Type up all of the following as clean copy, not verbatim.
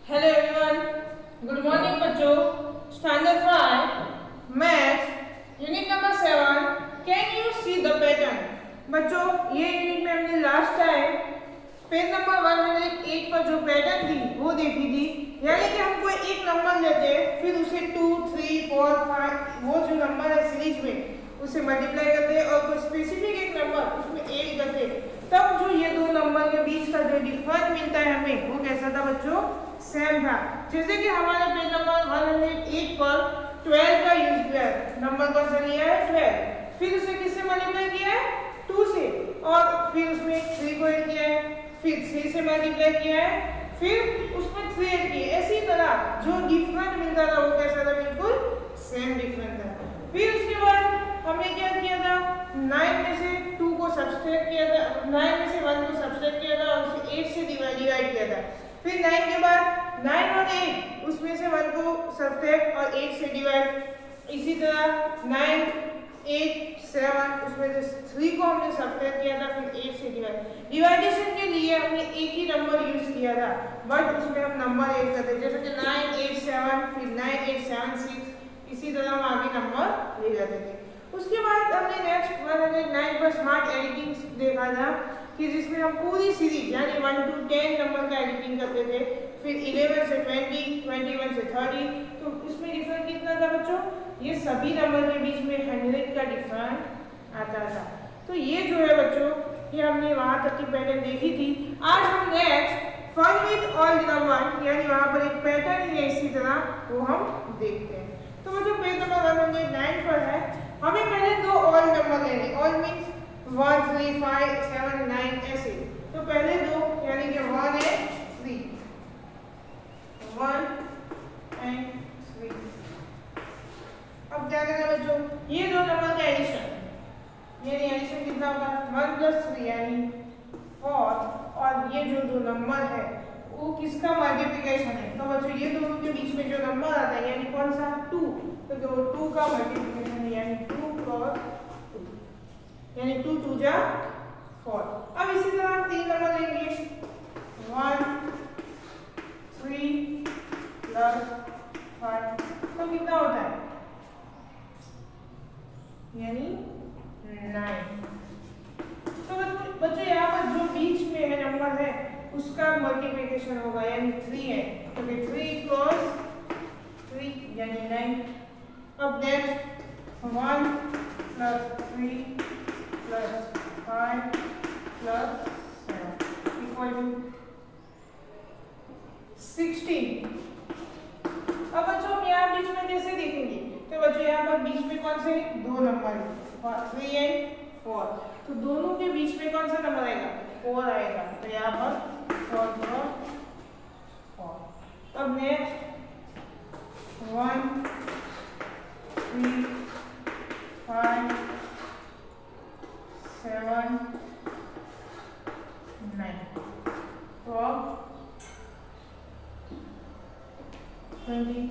Hello everyone, good morning बच्चों। Standard 5 maths unit number 7, can you see the pattern. बच्चों, ये unit में हमने लास्ट टाइम पेज नंबर 108 पर जो पैटर्न थी वो देखी थी। यानी कि हम कोई एक नंबर लेते हैं, फिर उसे 2, 3, 4, 5 वो जो नंबर है सीरीज में उसे मल्टीप्लाई करते हैं और कोई स्पेसिफिक एक नंबर उसमें ऐड करते हैं, तब जो ये दो नंबर के बीच का जो डिफरेंस मिलता है हमें वो कैसा था बच्चों, सेम था। जैसे कि हमारे पेज नंबर 108 पर 12 का यूज किया है, नंबर कौन सा लिया है 12, फिर उसे किससे मल्टीप्लाई किया है 2 से, और फिर उसमें 3 को ऐड किया है, फिर 3 से मल्टीप्लाई किया है, फिर उसमें 3 ऐड किए। इसी तरह जो डिफरेंट मिलता था वो कैसा था, बिल्कुल सेम डिफरेंट था। फिर उसके बाद हमने क्या किया था, 9 में से 2 को सब्सट्रैक्ट किया था, 9 में से 1 को सब्सट्रैक्ट किया था और उसे 8 से डिवाइड किया था। फिर 9 के बाद 9 और 8 उसमें से 1 को सब्ट्रैक्ट और 8 से डिवाइड। इसी तरह 9, 8, 7 उसमें से 3 को हमने सब्ट्रैक्ट किया था, फिर 8 से डिवाइड। डिवाइडेशन के लिए हमने एक ही नंबर यूज किया था, बट उसमें हम नंबर ऐड करते, जैसे कि 9, 8, 7, फिर 9, 8, 7, 6, इसी तरह हम आगे नंबर ले जाते थे। उसके बाद हमने नेक्स्ट 109 पर स्मार्ट एडिटिंग देखा था कि जिसमें हम पूरी सीरीज यानी 1 to 10 नंबर का एडिटिंग करते थे, फिर 11 से 20, 21 से 30। तो इसमें डिफरेंस कितना था बच्चों, ये सभी नंबर के बीच में 100 का डिफरेंस आता था। तो ये जो है बच्चों, ये हमने वहां तक की पैटर्न देखी थी। आज हम next fun with all number यानी वहां पर एक पैटर्न है इसी तरह वो हम देखते हैं। तो बच्चों पेज नंबर 109 पर है, हमें पहले दो ऑल नंबर लेने, ऑल मीन्स 1, 3, 5, 7, 9 ऐसे। तो पहले दो यानी कि 1 and 3, 1 and 3। अब क्या करना बच्चों, ये दो नंबर का एडिशन, यानी एडिशन कितना होगा 1 + 3 यानी 4, और ये जो दो नंबर है वो किसका मल्टीप्लिकेशन है। तो बच्चों ये दोनों के बीच में जो नंबर आता है यानी कौन सा 2, तो वो 2 का मल्टीप्लिकेशन है, यानी 2 × 2 यानी 2 × 2 = 4। अब इसी तरह हम 3 नंबर लेंगे, 1, 3 + 5, तो कितना होता है यानी 9। तो बच्चों यहाँ पर जो बीच में है नंबर है उसका मल्टीप्लिकेशन होगा यानी 3 है, तो 3 × 3 यानी 9। अब नेक्स्ट 1 + 3 + 5 + 7 = 16। अब बच्चों हम यहाँ बीच में कैसे देखेंगे, तो बच्चों यहाँ पर बीच में कौन से दो नंबर है 3 and 4, तो दोनों के बीच में कौन सा नंबर आएगा 4 आएगा, तो यहाँ पर 4 × 4। अब नेक्स्ट 1, 3, 5, 7, 9, तो अब 21।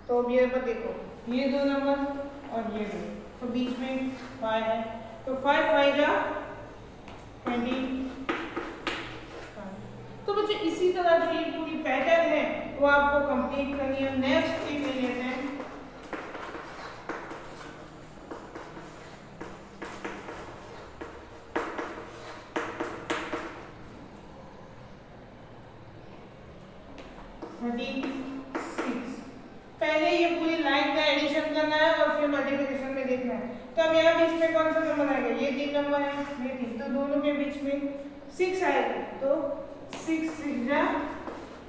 तो अब ये पर देखो ये दो नंबर और ये दो, तो बीच में 5 है, तो 5 × 5 = 25। तो बच्चों इसी तरह जो ये पूरी पैटर्न है वो आपको कंप्लीट करनी है। नेक्स्ट एक ले लेते हैं, पहले ये पूरी लाइन का एडिशन करना है और फिर मल्टीप्लिकेशन में देखना है। तो अब यहाँ बीच में कौन सा नंबर आएगा, ये 3 नंबर है, ये 3, तो दोनों के बीच में 6 आएगा, तो 6 × 6 =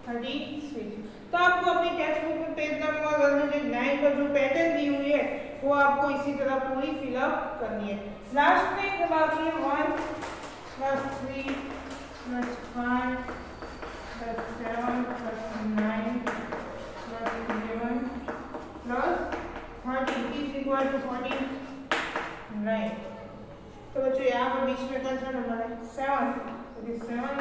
36। तो आपको अपनी टेक्स्ट बुक में पेज नंबर 109 पर जो पैटर्न दी हुई है वो आपको इसी तरह पूरी फिलअप करनी है। लास्ट में एक बाकी है 1 + 3 + 5 + 7 + 9 + 11 + 30 = 49। तो बच्चों यहाँ पर बीच में कौन सा नंबर है 7, तो 7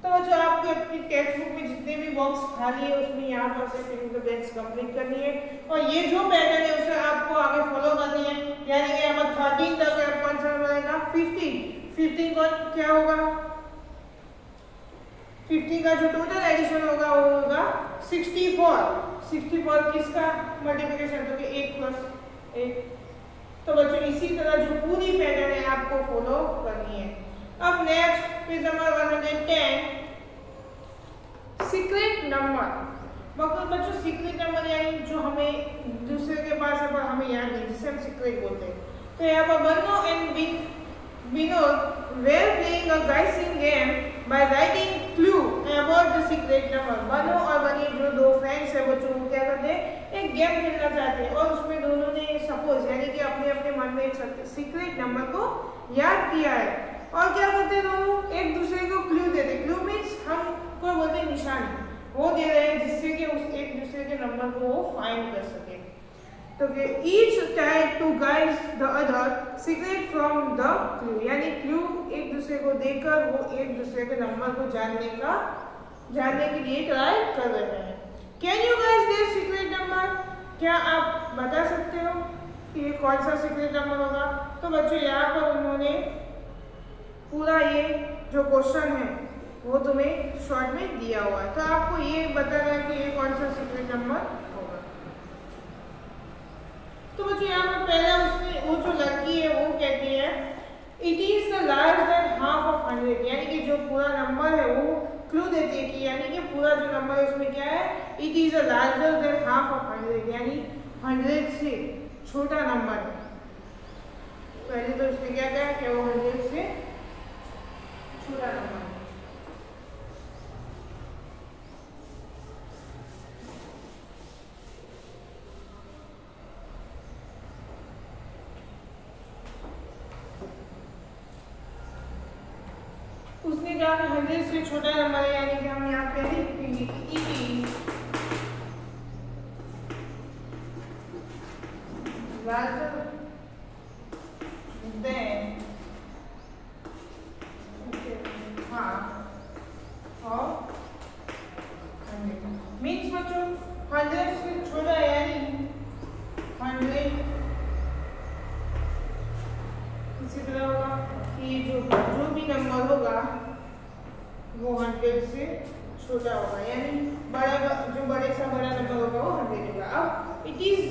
तो बच्चों आपको अपनी टेक्स्ट बुक में जितने भी बॉक्स खाली है उसमें यहाँ पर से फिल द ब्लैंक्स कंप्लीट करनी है, और ये जो पैटर्न है उसे आपको आगे फॉलो करनी है। यानी कि यहाँ पर 13 तक कौन सा नंबर आएगा 15 को क्या होगा 50 का जो टोटल एडिशन होगा वो होगा 64। 64 किसका मल्टीप्लिकेशन, तो कि 1 + 1। तो बच्चों इसी तरह जो पूरी पैटर्न है आपको फॉलो करनी है। अब next page number 110, secret number. मतलब बच्चों सीक्रेट नंबर यानी जो हमें दूसरे के पास है पर हमें याद नहीं, जिसे हम सीक्रेट बोलते हैं। तो यहाँ पर Banno and Vinod were playing a guessing game by writing clue about the secret number. Banno और बनी जो दो फ्रेंड्स है बच्चों, वो क्या करते हैं, एक गेम खेलना चाहते हैं और उसमें दोनों ने सपोज यानी कि अपने अपने मन में एक सीक्रेट नंबर को याद किया है और क्या करते हैं, दोनों एक दूसरे को क्लू देते हैं। क्लू मीन्स हम को बोलते हैं निशानी, वो दे रहे हैं जिससे कि उस एक दूसरे के नंबर को वो फाइंड कर सके। तो कि each try to guide the other secret from the clue, यानी क्लू एक दूसरे को देकर वो एक दूसरे के नंबर को जानने के लिए ट्राई कर रहे हैं। Can you guys their secret number, क्या आप बता सकते हो कि ये कौन सा सीक्रेट नंबर होगा। तो बच्चों यहाँ पर उन्होंने पूरा ये जो क्वेश्चन है वो तुम्हें शॉर्ट में दिया हुआ है, तो आपको ये बताना है कि ये कौन सा सीक्रेट नंबर होगा। तो बच्चों यहाँ पर पहला उसने वो जो लड़की है वो कहती है it is the larger than half of 100, यानी कि जो पूरा नंबर है वो क्लू देती है कि यानी कि पूरा जो नंबर है उसमें क्या है, it is a larger than half of 100, यानी 100 से छोटा नंबर है। पहले तो उसने क्या कहा कि वो 100 से छोटा नंबर है। उसने कहा 100 से छोटा नंबर है, यानी कि हम यहाँ पे लिखेंगे कि it is larger than half of 100। Means बच्चों 100 से छोटा यानी 100। इसी तरह होगा कि जो भी नंबर होगा वो 100 से छोटा होगा, यानी जो बड़े से बड़ा नंबर होगा वो 100 होगा। अब इट इज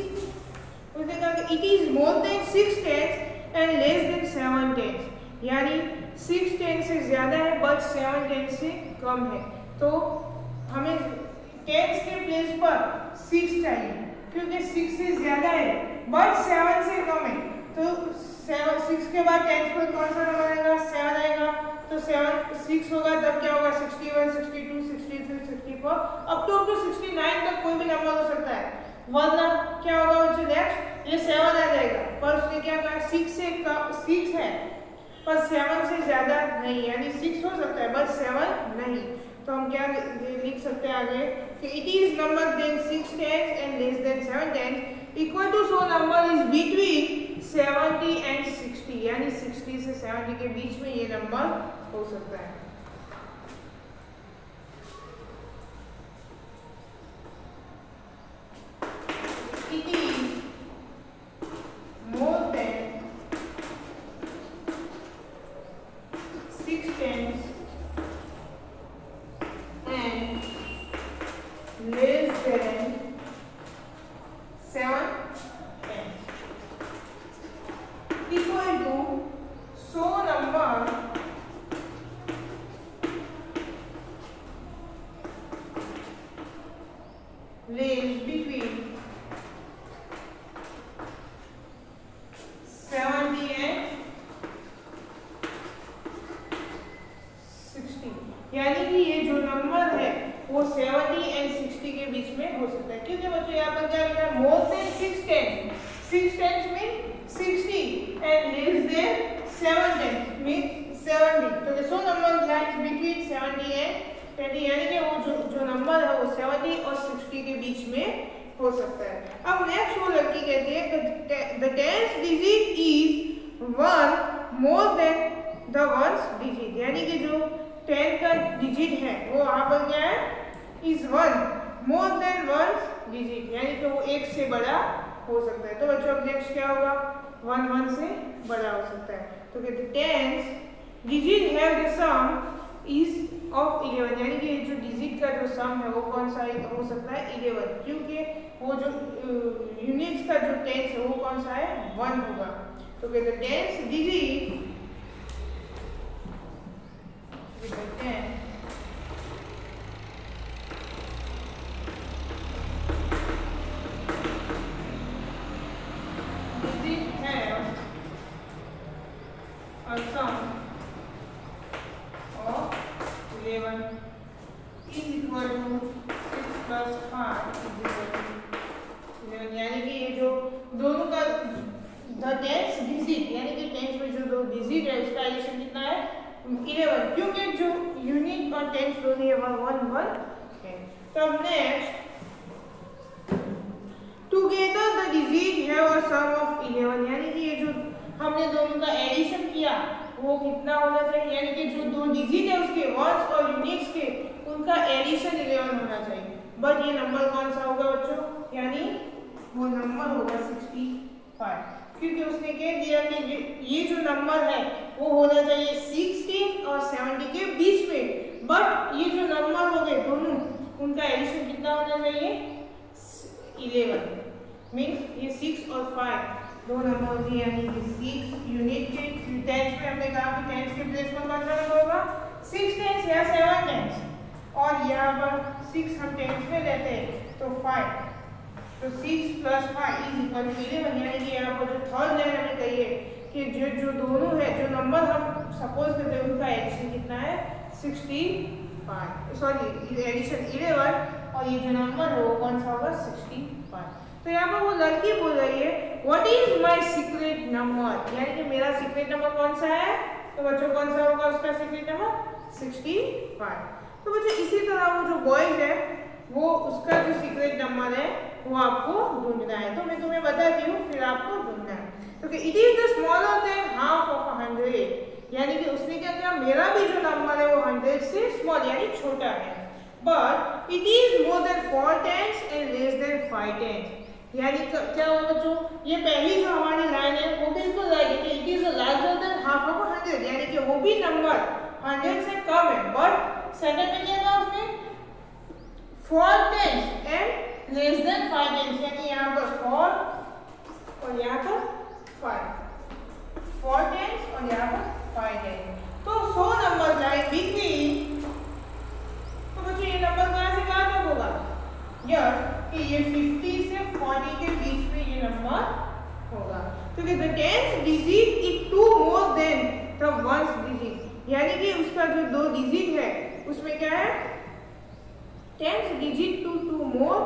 उसने कहा कि it is more than 6 tens and less than 7 tens, यानी 6 टेंस से ज्यादा है बट 7 टेंस से कम है। तो हमें टेंस के प्लेस पर 6 चाहिए क्योंकि 6 से ज्यादा है बट 7 से कम है। तो 6 के बाद टेंस पर कौन सा नंबर आएगा, 7 आएगा। तो 6 होगा तब क्या होगा, 61, 62, 63, 64 अप टू 69 तक कोई भी नंबर हो सकता है। वरना क्या होगा बच्चों, नेक्स्ट ये 7 आ जाएगा, पर उसने क्या कहा 6 से कम 6 है पर 7 से ज्यादा नहीं, यानी 6 हो सकता है बट 7 नहीं। तो हम क्या लिख सकते हैं आगे कि it is number than 6 tens and less than 7 tens equal to so number is between 70 and 60, यानी 60 से 70 के बीच में ये नंबर हो सकता है। It is more than 6 tens and less than 7 tens equal to so number lays between 70 and 60, यानी कि ये जो नंबर है वो 70 एंड 60 के बीच में हो सकता है। क्योंकि बच्चों यहाँ पर क्या लिखा है, more than 6 tens, 6 tens mean 60 and less than 7 tens mean 70। तो so number lies between 70 and 20, यानी कि वो जो नंबर है वो 70 और 60 के बीच में हो सकता है। अब नेक्स्ट वो लड़की कहती है the tens digit is 1 more than the ones digit, यानी कि जो 10 का डिजिट है वो यहाँ पर क्या है, is 1 more than ones digit, यानी कि वो 1 से बड़ा हो सकता है। तो बच्चों अब नेक्स्ट क्या होगा, 1 से बड़ा हो सकता है। तो कहते tens digit have the some is of 11, यानी कि जो डिजिट का जो सम है वो कौन सा हो सकता है 11, क्योंकि वो जो यूनिट्स का जो टेंस है वो कौन सा है 1 होगा। तो कहते हैं tens digit a sum of 11 is equal to 6 plus 5 is equal to 11, यानी कि ये जो दोनों का द टेंस डिजिट यानी कि टेंस में जो दो डिजिट है उसका एडिशन कितना है 11, क्योंकि जो यूनिट और टेंस दोनों है 1 1 है। तो अब next together the digit have a sum of 11, यानी कि ये जो हमने दोनों का एडिशन किया वो कितना होना चाहिए, यानी कि जो दो डिजिट है उसके वंस और यूनिट्स के उनका एडिशन 11 होना चाहिए। बट ये नंबर कौन सा होगा बच्चों, यानी वो नंबर होगा 65, क्योंकि उसने कह दिया कि ये जो नंबर है वो होना चाहिए 16 और 70 के बीच में, बट ये जो नंबर हो गए दोनों उनका एडिशन कितना होना चाहिए 11, मीन्स ये 6 और 5 दो नंबर होगी, यानी कि 6 यूनिट के टेंस में हमने कहा कि टेंस के प्लेस पर कौन सा नंबर होगा 6 टेंस या 7 टेंस, और यहाँ पर 6 हम टेंस में लेते हैं तो 5, तो 6 plus 5 इज इक्वल टू 11, यानी कि यहाँ पर जो थर्ड लाइन हमें कही है कि जो दोनों है जो नंबर हम सपोज करते हैं उनका एडिशन कितना है 65, सॉरी एडिशन 11, और ये जो नंबर है वो कौन सा होगा 65। तो यहाँ पर वो लड़की बोल रही है what is my secret number, यानी कि मेरा सीक्रेट नंबर कौन सा है, तो बच्चों कौन सा होगा उसका सीक्रेट नंबर 65। तो बच्चों इसी तरह वो जो बॉयज है वो उसका जो सीक्रेट नंबर है वो आपको ढूंढना है, तो मैं तुम्हें बताती हूँ फिर आपको ढूंढना है। तो it is the smaller than half of 100, यानी कि उसने क्या किया मेरा भी जो नंबर है वो 100 से स्मॉल यानी छोटा है, but it is more than 4 tens and less than 5 tens, यानी क्या होगा बच्चों ये पहली जो हमारी लाइन है वो बिल्कुल राइट है कि it is larger than half of 100, यानी कि वो भी नंबर 100 से कम है, बट सेकंड में क्या था उसने 4 tens and less than 5 tens, यानी यहाँ पर 4 और यहाँ पर 5, 4 टेंस और यहाँ पर 5 टेंस, तो 100 नंबर लाइन बिटवीन, तो बच्चों ये नंबर कहाँ से कहाँ तक होगा, यस कि ये 50 से 40 के बीच में ये नंबर होगा, क्योंकि the tens digit is 2 more than the ones digit, यानी कि उसका जो दो डिजिट है उसमें क्या है टेंस डिजिट टू 2 मोर,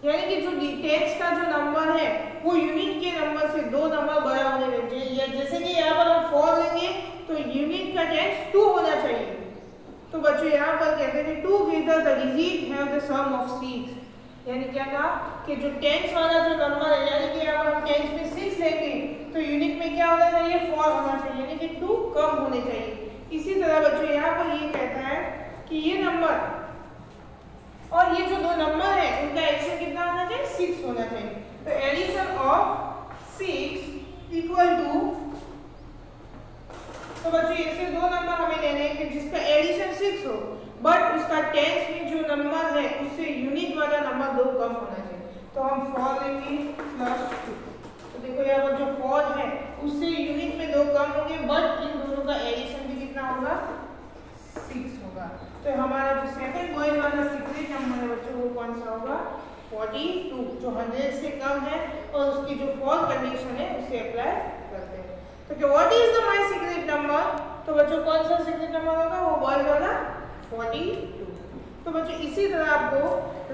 यानी कि जो टेंस का जो नंबर है वो यूनिट के नंबर से 2 नंबर बड़ा होने चाहिए, जैसे कि यहाँ पर हम 4 लेंगे तो यूनिट का टेंस 2 होना चाहिए। तो बच्चों यहाँ पर कहते हैं together the digit have the sum of 6, यानी क्या कहा कि जो टेंस वाला जो नंबर है यानी कि यहाँ पर हम टेंस में 6 लेंगे तो यूनिट में क्या होना चाहिए 4 होना चाहिए, यानी कि 2 कम होने चाहिए। इसी तरह बच्चों यहाँ पर ये कहता है कि ये नंबर और ये जो दो नंबर है उनका एडिशन कितना होना चाहिए 6 होना चाहिए, तो एडिशन ऑफ 6 इक्वल टू, तो बच्चों ऐसे दो नंबर हमें लेने हैं कि जिसका एडिशन 6 हो बट उसका टेंस में जो नंबर है उससे यूनिट वाला नंबर 2 कम होना चाहिए, तो हम 4 लेंगे प्लस 2, तो देखो यहाँ पर जो 4 है उससे यूनिट में 2 कम होंगे बट इन दोनों का एडिशन भी कितना होगा 6 होगा। तो हमारा जो सेकंड बॉय वाला सीक्रेट नंबर है बच्चों वो कौन सा होगा 42, जो 100 से कम है और उसकी जो 4 कंडीशन है उसे अप्लाई करते हैं। तो क्या what is the my secret number, तो बच्चों कौन सा सीक्रेट नंबर होगा वो बॉय वाला 42। तो बच्चों इसी तरह आपको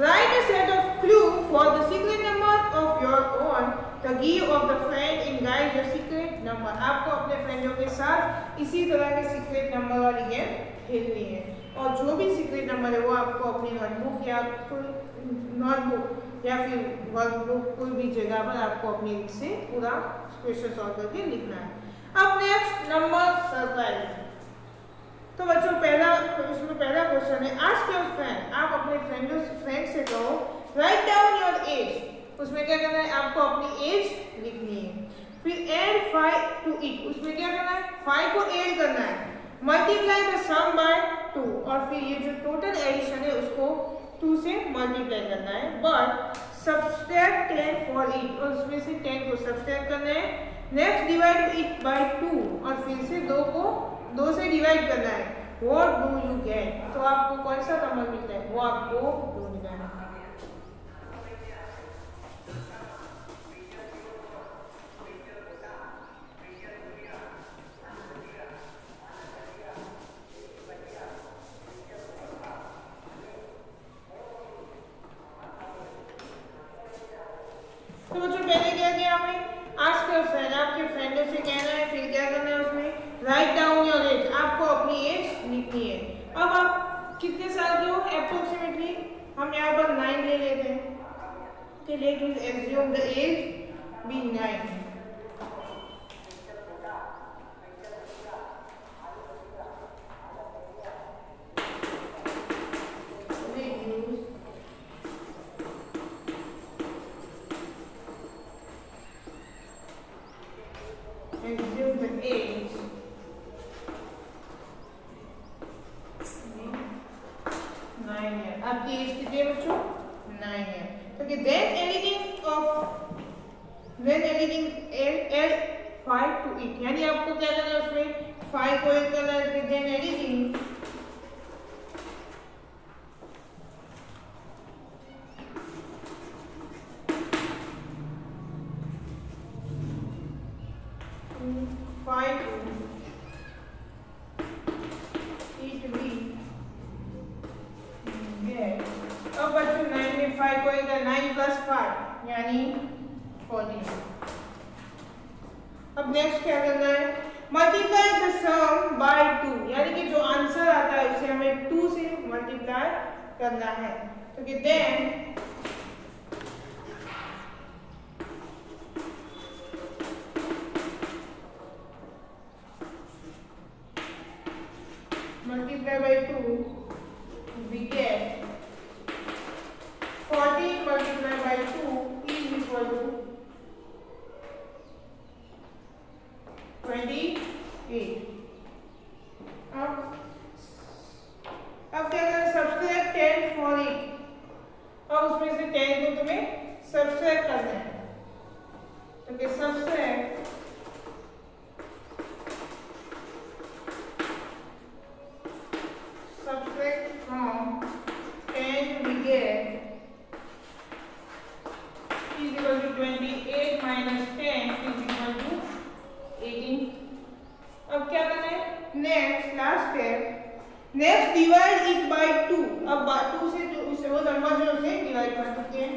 right a set of clue for the secret number of your own, the give of the friend in guide your secret number, आपको अपने फ्रेंडों के साथ इसी तरह के सीक्रेट नंबर वाली गेम खेलनी है, और जो भी सीक्रेट नंबर है वो आपको अपनी नोटबुक या नोटबुक या फिर वर्कबुक कोई भी जगह पर आपको अपनी से पूरा क्वेश्चन सॉल्व करके लिखना है। अब नेक्स्ट नंबर सरप्राइज, तो बच्चों उसमें पहला क्वेश्चन है आस्क योर फ्रेंड, आप अपने फ्रेंड से कहो राइट डाउन योर एज, उसमें क्या करना है आपको अपनी एज लिखनी है। फिर ऐड 5 टू इट, उसमें क्या करना है 5 को ऐड करना है, मल्टीप्लाई द सम बाय 2 और फिर ये जो टोटल एडिशन है उसको 2 से मल्टीप्लाई करना है, बट सब्सट्रैक्ट 10 फॉर इट और उसमें से 10 को सब्सट्रैक्ट करना है। नेक्स्ट डिवाइड इट बाय 2 और फिर से 2 को 2 से डिवाइड करना है। व्हाट डू यू गेट, तो आपको कौन सा नंबर मिलता है वो आपको ढूंढना है। तो बच्चों पहले क्या किया हमें, आस्क योर फ्रेंड, आपके फ्रेंडों से कहना है, फिर क्या करना है उसमें राइट डाउन योर एज, आपको अपनी एज लिखनी है। अब आप कितने साल के हो अप्रोक्सीमेटली, हम यहाँ पर 9 ले लेते हैं, तो let us assume the age be 9। Assume the age nine है। आपकी एज कितनी है बच्चों 9 है। तो कि then adding add 5 to it, यानी आपको क्या करना है उसमें 5 को ऐड करना है, then adding 5 it भी get, अब बच्चों 9 में 5 को एक 9 प्लस 5 यानी 14। अब नेक्स्ट क्या करना है, मल्टीप्लाई द सम बाय 2, यानी कि जो आंसर आता है उसे हमें 2 से मल्टीप्लाई करना है। तो कि then multiply by 2 we get 40 multiplied by 2 is equal to 28। अब क्या करना है, सब्सट्रैक्ट 10 फॉर इट, अब उसमें से 10 को तुम्हें सब्सट्रैक्ट करना है। तो कि subtract from 10 we get is equal to 28 minus 10 is equal to 18। अब क्या करना है, next last step, next divide it by 2। अब 2 से जो उसे वो नंबर जो उसे डिवाइड कर सकते हैं,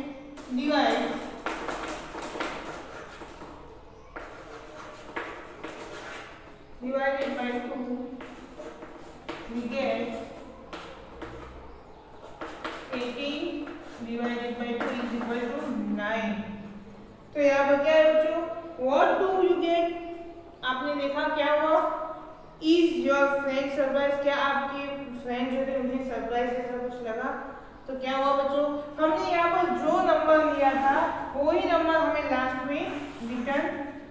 divide divided by 2 we get 18 divided by 2 is equal to 9। तो यहाँ पर क्या है बच्चों, what do you get, आपने देखा क्या हुआ, is your friend surprise, क्या आपके फ्रेंड जो थे उन्हें सरप्राइज जैसा कुछ लगा। तो क्या हुआ बच्चों, हमने यहाँ पर जो नंबर लिया था वही नंबर हमें लास्ट में रिटर्न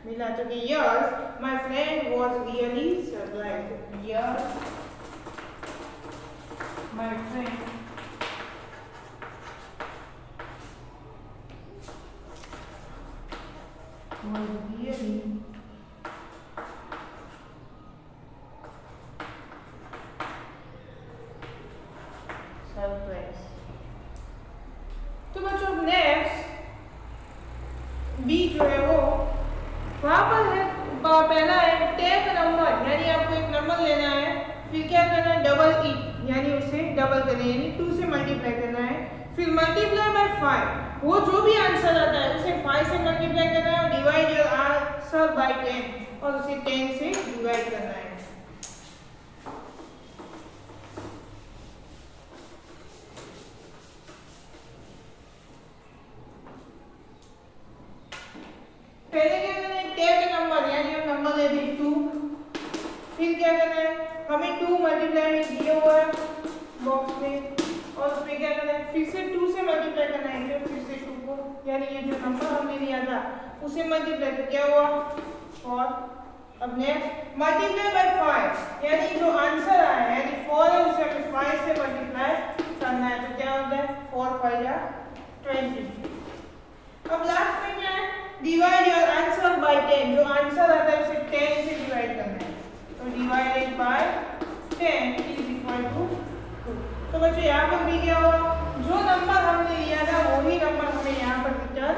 मिला। तो कि yes my friend was really surprised, yes my friend was really surprised। तो बच्चों नेक्स्ट बी जो है वो वहां पर है, पहला है टेक नंबर, यानी आपको एक नंबर लेना है, फिर क्या करना है डबल इट, यानी उसे डबल करना है, यानी 2 से मल्टीप्लाई करना है, फिर मल्टीप्लाई बाय 5, वो जो भी आंसर आता है उसे 5 से मल्टीप्लाई करना है और डिवाइड योर आंसर बाय 10 और उसे 10 से डिवाइड करना है। पहले क्या करना है, टेक नंबर, यानी हम नंबर ले दी 2, फिर क्या करना है, हमें 2 मल्टीप्लाई में दिया हुआ है बॉक्स में, और उसमें क्या करना है, फिर से 2 से मल्टीप्लाई करना है, फिर से 2 को, यानी ये जो नंबर हमने लिया था उसे मल्टीप्लाई, तो क्या हुआ 4। अब नेक्स्ट मल्टीप्लाई बाय 5, यानी जो आंसर आया है यानी 4 है उसे हमें 5 से मल्टीप्लाई करना है, तो क्या होता है 4 5 जा 20। अब लास्ट में क्या है, डिवाइड योर आंसर बाय 10, जो आंसर आता है उसे 10 से डिवाइड करना है, तो divided by 10 is equal to 2। तो बच्चों यहाँ पर भी क्या होगा, जो नंबर हमने लिया था वही नंबर हमें यहाँ पर रिटर्न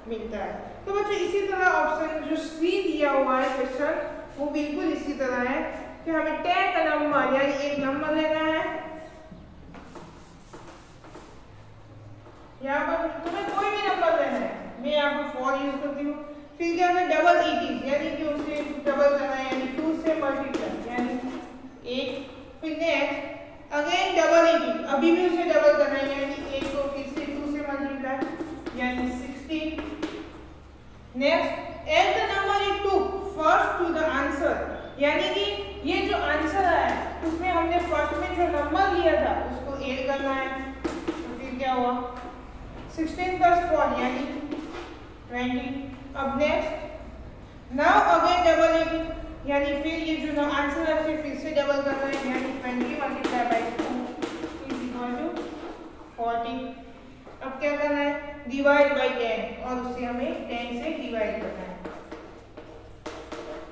मिलता है। तो बच्चों इसी तरह ऑप्शन जो सी दिया हुआ है क्वेश्चन वो बिल्कुल इसी तरह है कि हमें टेक अ नंबर यानी एक नंबर लेना है, यहाँ पर तुम्हें कोई भी नंबर लेना है, मैं यहाँ पर 4 यूज करती हूँ। फिर क्या है डबल इट यानी कि उसे डबल करना है यानी 2 से मल्टीप्लाई यानी 8। फिर नेक्स्ट अगेन डबल इट, अभी भी उसे डबल करना है यानी 8 को फिर से 2 से मल्टीप्लाई यानी 16। Next add the number you took first to the answer, यानी कि ये जो आंसर आया उसमें हमने फर्स्ट में जो नंबर लिया था उसको ऐड करना है, तो फिर क्या हुआ 16 प्लस 4 यानी 20। अब next now again double it, यानी फिर ये जो आंसर है उसे फिर से डबल करना है यानी 20 multiply by 2 is equal to 40। अब क्या करना है डिवाइड बाय 10 और उससे हमें 10 से डिवाइड करना है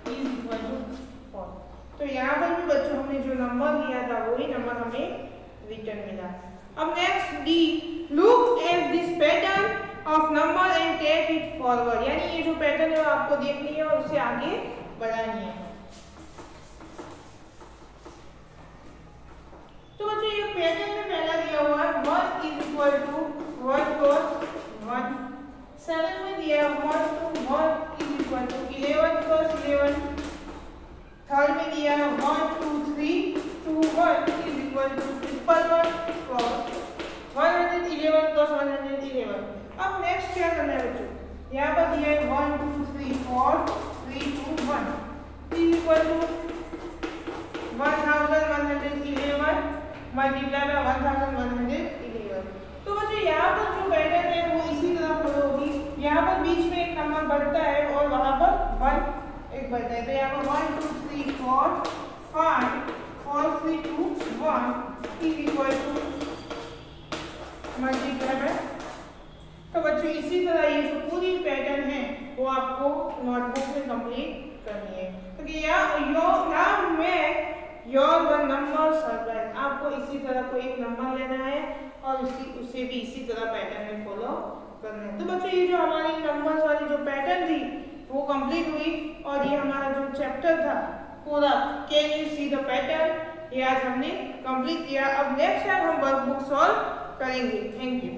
इज इक्वल टू 4। तो यहाँ पर भी बच्चों हमने जो नंबर लिया था वही नंबर हमें रिटर्न मिला। अब next D, look at this pattern of number and take it forward, यानी ये जो पैटर्न है वो आपको देखनी है और उसे आगे बढ़ानी है। तो बच्चों ये पैटर्न में पहला दिया हुआ है 1 इज इक्वल टू 1 + 1। 7 में दिया 1 to 1 is equal to 11 + 11। Third में दिया 1 2 3 to 1 इज इक्वल टू 111 + 111 + 111। अब नेक्स्ट क्या करना है बच्चों, यहाँ पर दिया है 1 2 3 4 3 2 1 is equal to 1111 multiply by 1111। तो बच्चों यहाँ पर जो पैटर्न है वो इसी तरह फॉलो होगी, यहाँ पर बीच में एक नंबर बढ़ता है और वहाँ पर 1 एक बढ़ता है, तो यहाँ पर 1 2 3 4 5 4 3 2 1 is equal to multiply by. तो बच्चों इसी तरह ये जो पूरी पैटर्न है वो आपको नोटबुक में कंप्लीट करनी है। तो now make your one number circle, आपको इसी तरह को एक नंबर लेना है और उसे भी इसी तरह पैटर्न में फॉलो करना है। तो बच्चों ये जो हमारी नंबर्स वाली जो पैटर्न थी वो कंप्लीट हुई और ये हमारा जो चैप्टर था पूरा can you see the pattern ये आज हमने कंप्लीट किया। अब नेक्स्ट टाइम हम वर्कबुक सॉल्व करेंगे। Thank you.